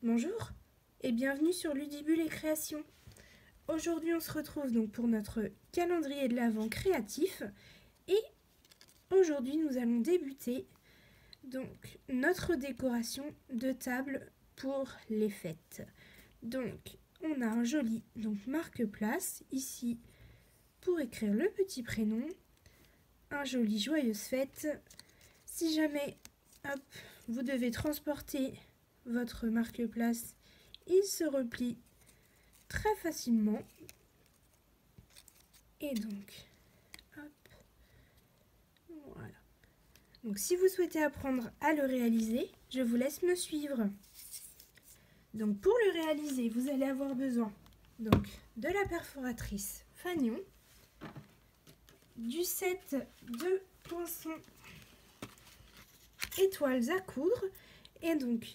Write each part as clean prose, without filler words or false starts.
Bonjour et bienvenue sur Ludibule et Création. Aujourd'hui on se retrouve donc pour notre calendrier de l'Avent créatif et aujourd'hui nous allons débuter donc notre décoration de table pour les fêtes. Donc on a un joli marque-place ici pour écrire le petit prénom, un joli joyeuse fête. Si jamais vous devez transporter votre marque-place, il se replie très facilement. Et donc, voilà. Donc si vous souhaitez apprendre à le réaliser, je vous laisse me suivre. Donc pour le réaliser, vous allez avoir besoin donc de la perforatrice fanion, du set de poinçons étoiles à coudre, et donc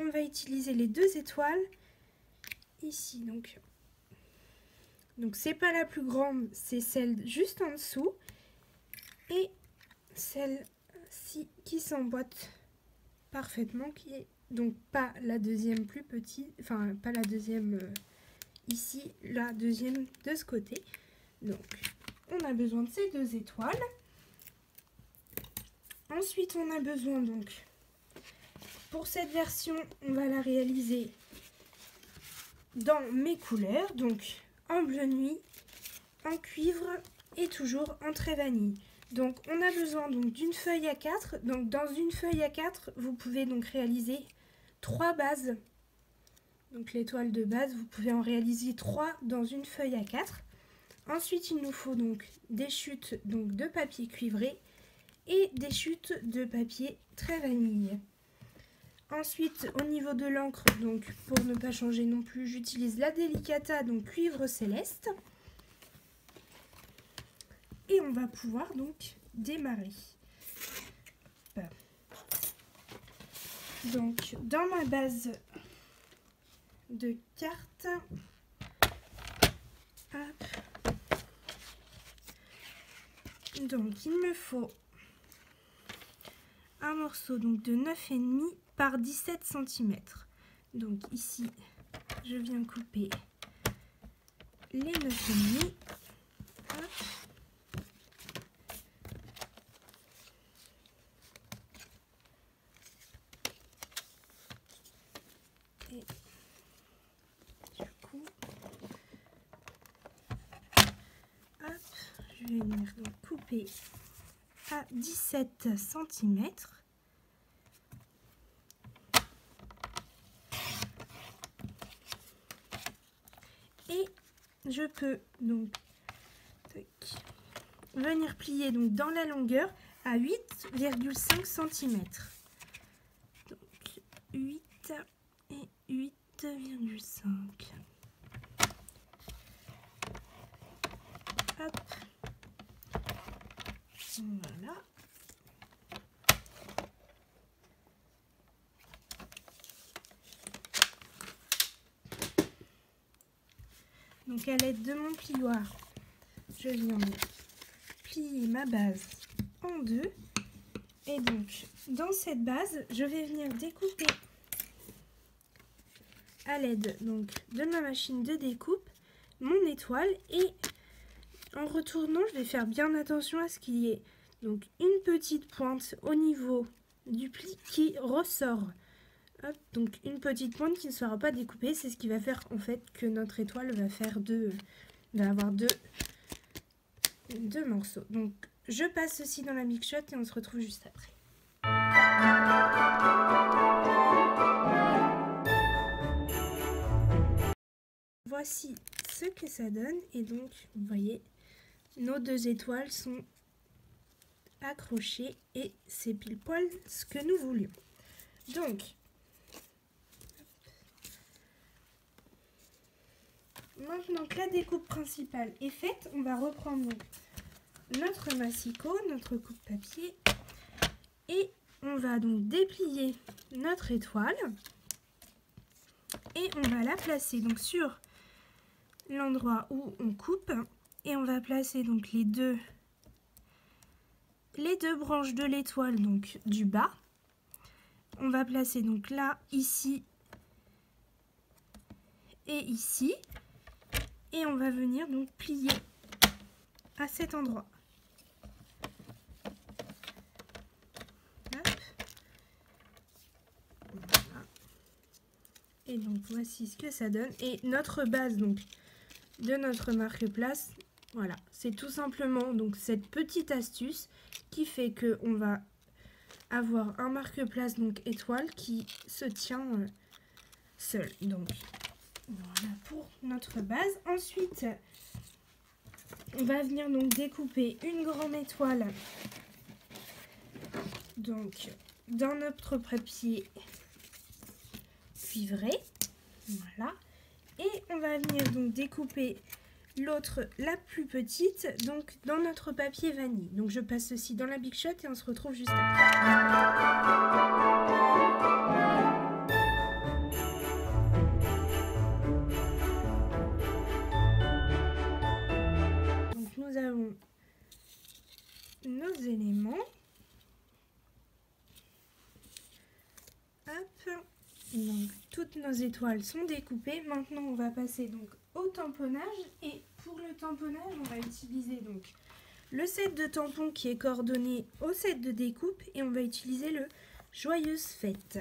on va utiliser les deux étoiles ici. Donc c'est pas la plus grande, c'est celle juste en dessous et celle-ci qui s'emboîte parfaitement, qui est donc pas la deuxième plus petite, enfin pas la deuxième ici, la deuxième de ce côté. Donc on a besoin de ces deux étoiles. Ensuite on a besoin donc, pour cette version on va la réaliser dans mes couleurs, donc en bleu nuit, en cuivre et toujours en trait vanille. Donc on a besoin donc d'une feuille A4. Donc dans une feuille A4, vous pouvez donc réaliser 3 bases. Donc l'étoile de base, vous pouvez en réaliser 3 dans une feuille A4. Ensuite, il nous faut donc des chutes donc de papier cuivré et des chutes de papier trait vanille. Ensuite, au niveau de l'encre, donc pour ne pas changer non plus, j'utilise la Delicata, donc cuivre céleste. Et on va pouvoir donc démarrer. Donc, dans ma base de cartes, donc il me faut un morceau donc de 9,5 par 17 cm. Donc ici, je viens couper les 9,5. Et du coup, je vais venir donc couper à 17 cm. Et je peux donc venir plier donc dans la longueur à 8,5 cm. Donc 8 et 8,5. Hop. Voilà. Donc à l'aide de mon plioir, je viens plier ma base en deux. Et donc dans cette base, je vais venir découper à l'aide donc de ma machine de découpe mon étoile, et en retournant, je vais faire bien attention à ce qu'il y ait donc une petite pointe au niveau du pli qui ressort. Hop, donc une petite pointe qui ne sera pas découpée, c'est ce qui va faire en fait que notre étoile va avoir deux morceaux. Donc je passe ceci dans la Mix Shot et on se retrouve juste après. Voici ce que ça donne, et donc vous voyez, nos deux étoiles sont accrochées et c'est pile poil ce que nous voulions. Donc maintenant que la découpe principale est faite, on va reprendre donc notre massicot, notre coupe papier, et on va donc déplier notre étoile et on va la placer donc sur l'endroit où on coupe, et on va placer donc les deux branches de l'étoile donc du bas. On va placer donc là, ici, et ici. Et on va venir donc plier à cet endroit. Hop. Voilà. Et donc voici ce que ça donne. Et notre base donc de notre marque-place, voilà, c'est tout simplement donc cette petite astuce qui fait que on va avoir un marque-place donc étoile qui se tient seul. Donc voilà pour notre base. Ensuite, on va venir donc découper une grande étoile donc dans notre papier cuivré. Voilà. Et on va venir donc découper l'autre, la plus petite, donc dans notre papier vanille. Donc je passe ceci dans la Big Shot et on se retrouve juste après. Donc nous avons nos éléments. Hop. Donc toutes nos étoiles sont découpées. Maintenant on va passer donc au tamponnage, et pour le tamponnage on va utiliser donc le set de tampons qui est coordonné au set de découpe, et on va utiliser le Joyeuse Fête.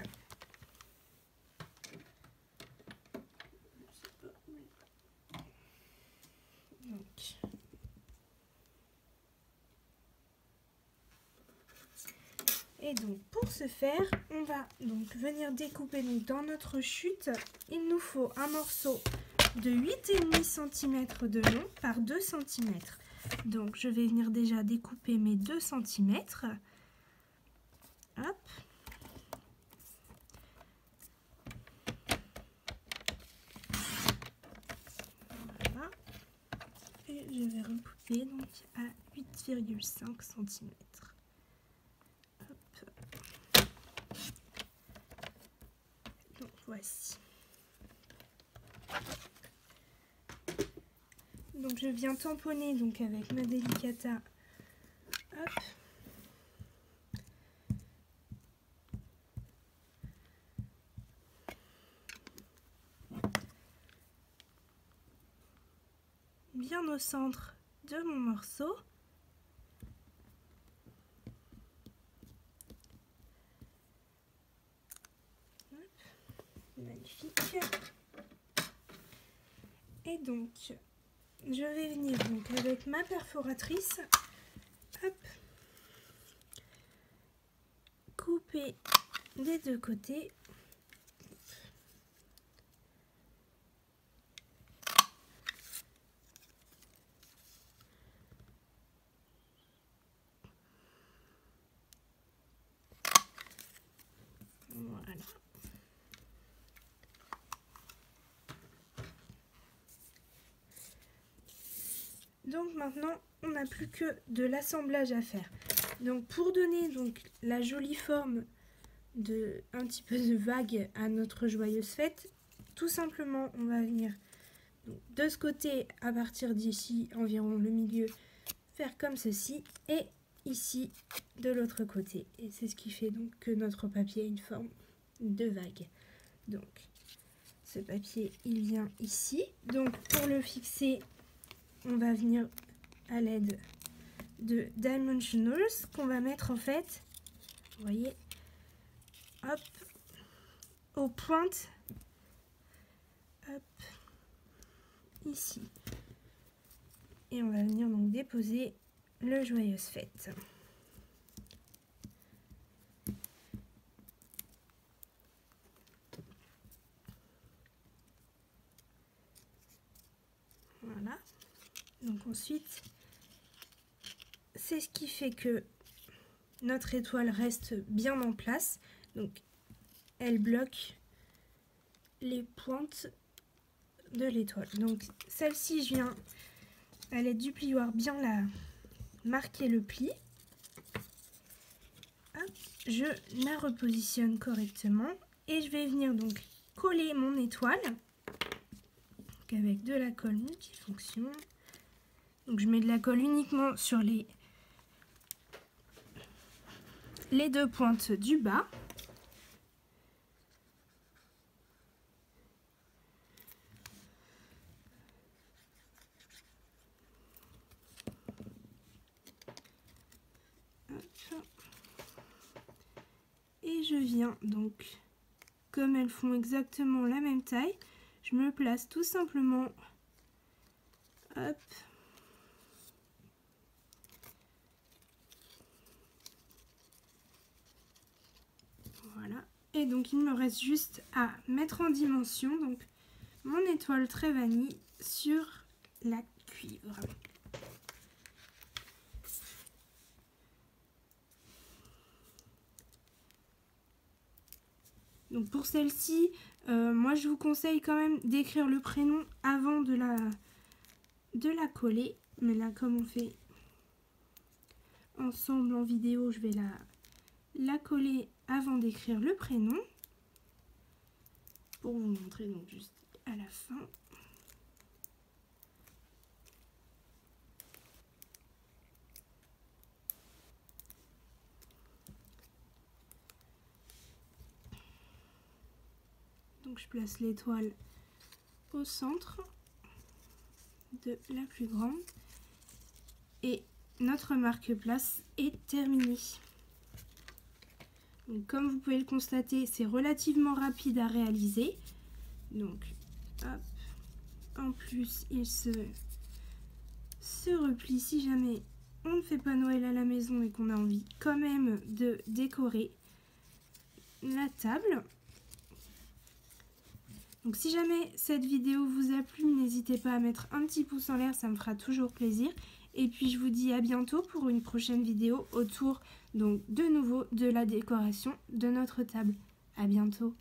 Et donc pour ce faire, on va donc venir découper donc dans notre chute. Il nous faut un morceau de 8,5 cm de long par 2 cm. Donc je vais venir déjà découper mes 2 cm. Hop. Voilà. Et je vais recouper donc à 8,5 cm. Donc voici. Donc je viens tamponner donc avec ma Delicata. Hop. Bien au centre de mon morceau. Hop. Magnifique. Et donc je vais venir donc avec ma perforatrice, hop, couper des deux côtés. Voilà. Donc maintenant, on n'a plus que de l'assemblage à faire. Donc pour donner donc la jolie forme de un petit peu de vague à notre Joyeuse Fête, tout simplement, on va venir donc, de ce côté, à partir d'ici, environ le milieu, faire comme ceci, et ici, de l'autre côté. Et c'est ce qui fait donc que notre papier a une forme de vague. Donc, ce papier, il vient ici. Donc, pour le fixer, on va venir à l'aide de Dimensionals qu'on va mettre en fait, vous voyez, hop, aux pointes, hop, ici. Et on va venir donc déposer le Joyeuse Fête. Voilà. Donc ensuite, c'est ce qui fait que notre étoile reste bien en place. Donc elle bloque les pointes de l'étoile. Donc celle-ci, je viens à l'aide du plioir bien la marquer le pli. Hop, je la repositionne correctement et je vais venir donc coller mon étoile donc avec de la colle multifonction. Donc je mets de la colle uniquement sur les deux pointes du bas. je viens donc, comme elles font exactement la même taille, je me place tout simplement, hop, voilà, et donc il me reste juste à mettre en dimension donc mon étoile très vanille sur la cuivre. Donc pour celle-ci, moi je vous conseille quand même d'écrire le prénom avant de la coller. Mais là, comme on fait ensemble en vidéo, je vais la coller avant d'écrire le prénom. Pour vous montrer donc juste à la fin. Donc je place l'étoile au centre de la plus grande et notre marque-place est terminée. Donc, comme vous pouvez le constater, c'est relativement rapide à réaliser. Donc, hop, en plus, il se replie si jamais on ne fait pas Noël à la maison et qu'on a envie quand même de décorer la table. Donc si jamais cette vidéo vous a plu, n'hésitez pas à mettre un petit pouce en l'air, ça me fera toujours plaisir. Et puis je vous dis à bientôt pour une prochaine vidéo autour donc de nouveau de la décoration de notre table. À bientôt.